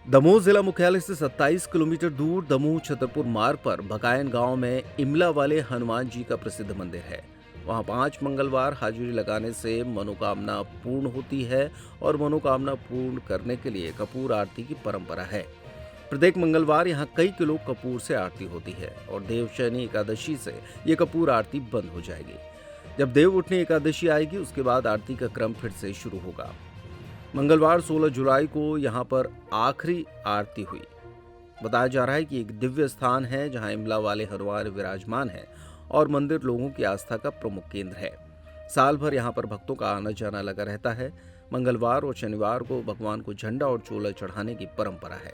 दमोह जिला मुख्यालय से 27 किलोमीटर दूर दमोह छतरपुर मार्ग पर भकायन गांव में इमला वाले हनुमान जी का प्रसिद्ध मंदिर है। वहां 5 मंगलवार हाजिरी लगाने से मनोकामना पूर्ण होती है और मनोकामना पूर्ण करने के लिए कपूर आरती की परंपरा है। प्रत्येक मंगलवार यहां कई किलो कपूर से आरती होती है और देवशयनी एकादशी से ये कपूर आरती बंद हो जाएगी। जब देव उठनी एकादशी आएगी उसके बाद आरती का क्रम फिर से शुरू होगा। मंगलवार 16 जुलाई को यहां पर आखिरी आरती हुई। बताया जा रहा है कि एक दिव्य स्थान है जहां इमला वाले हनुमान विराजमान है और मंदिर लोगों की आस्था का प्रमुख केंद्र है। साल भर यहां पर भक्तों का आना जाना लगा रहता है। मंगलवार और शनिवार को भगवान को झंडा और चोला चढ़ाने की परंपरा है।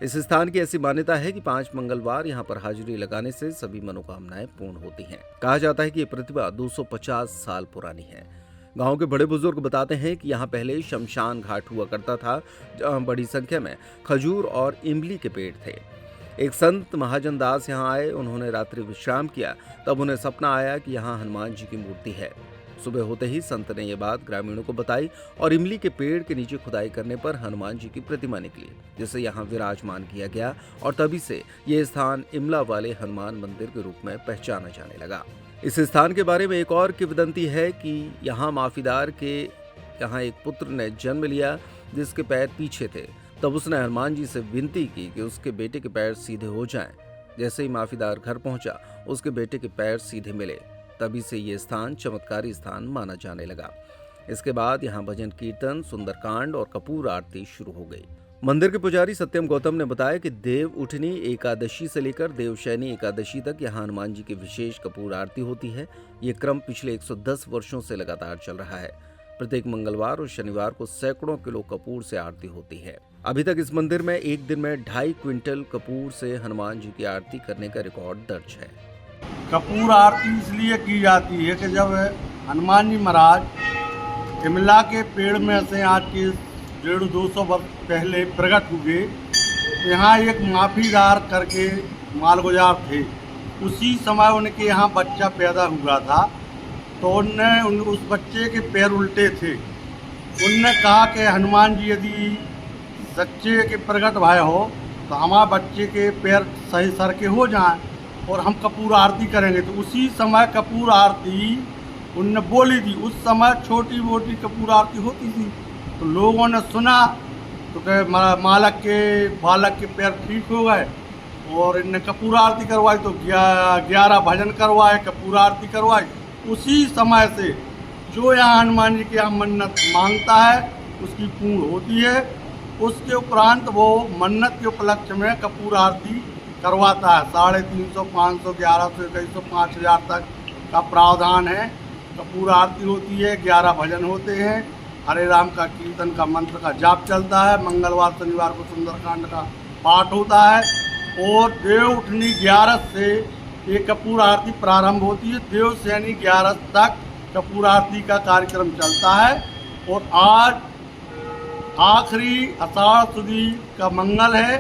इस स्थान की ऐसी मान्यता है कि 5 मंगलवार यहां पर हाजिरी लगाने से सभी मनोकामनाएं पूर्ण होती हैं। कहा जाता है कि ये प्रतिभा 250 साल पुरानी है। गांव के बड़े बुजुर्ग बताते हैं कि यहाँ पहले शमशान घाट हुआ करता था, जहाँ बड़ी संख्या में खजूर और इमली के पेड़ थे। एक संत महाजन दास यहाँ आए, उन्होंने रात्रि विश्राम किया। तब उन्हें सपना आया कि यहाँ हनुमान जी की मूर्ति है। सुबह होते ही संत ने यह बात ग्रामीणों को बताई और इमली के पेड़ के नीचे खुदाई करने पर हनुमान जी की प्रतिमा निकली, जिसे यहाँ विराजमान किया गया और तभी से ये स्थान इमला वाले हनुमान मंदिर के रूप में पहचाना जाने लगा। इस स्थान के बारे में एक और किंवदंती है कि यहाँ माफीदार के यहाँ एक पुत्र ने जन्म लिया जिसके पैर पीछे थे। तब उसने हनुमान जी से विनती की कि उसके बेटे के पैर सीधे हो जाएं। जैसे ही माफीदार घर पहुंचा, उसके बेटे के पैर सीधे मिले। तभी से ये स्थान चमत्कारी स्थान माना जाने लगा। इसके बाद यहाँ भजन कीर्तन, सुंदरकांड और कपूर आरती शुरू हो गई। मंदिर के पुजारी सत्यम गौतम ने बताया कि देव उठनी एकादशी से लेकर देवशयनी एकादशी तक यहाँ हनुमान जी की विशेष कपूर आरती होती है। ये क्रम पिछले 110 वर्षों से लगातार चल रहा है। प्रत्येक मंगलवार और शनिवार को सैकड़ों किलो कपूर से आरती होती है। अभी तक इस मंदिर में एक दिन में 2.5 क्विंटल कपूर से हनुमान जी की आरती करने का रिकॉर्ड दर्ज है। कपूर आरती इसलिए की जाती है कि जब हनुमान जी महाराज इमला के पेड़ में से आज के 150-200 वर्ष पहले प्रकट हुए, यहाँ एक माफीदार करके मालगुजार थे। उसी समय उनके यहाँ बच्चा पैदा हुआ था, तो उस बच्चे के पैर उल्टे थे। उनने कहा कि हनुमान जी यदि सच्चे के प्रकट भय हो तो हमारे बच्चे के पैर सही सर के हो जाएं और हम कपूर आरती करेंगे। तो उसी समय कपूर आरती उनने बोली थी। उस समय छोटी मोटी कपूर आरती होती थी, तो लोगों ने सुना तो बालक के पैर ठीक हो गए और इनने कपूर आरती करवाई। तो 11 भजन करवाए, कपूर आरती करवाई। उसी समय से जो यहाँ हनुमान जी की यहाँ मन्नत मांगता है उसकी पूर्ण होती है। उसके उपरांत वो मन्नत के उपलक्ष्य में कपूर आरती करवाता है। 350, 500, 1100, 2100, 5000 तक का प्रावधान है। कपूर आरती होती है, 11 भजन होते हैं, हरे राम का कीर्तन का मंत्र का जाप चलता है। मंगलवार शनिवार को सुंदरकांड का पाठ होता है और देव उठनी 11 से ये कपूर आरती प्रारंभ होती है। देवशयनी 11 तक कपूर आरती का कार्यक्रम चलता है और आज आखिरी आषाढ़ सुदी का मंगल है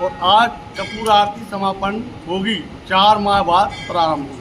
और आज कपूर आरती समापन होगी। 4 माह बाद प्रारंभ होगी।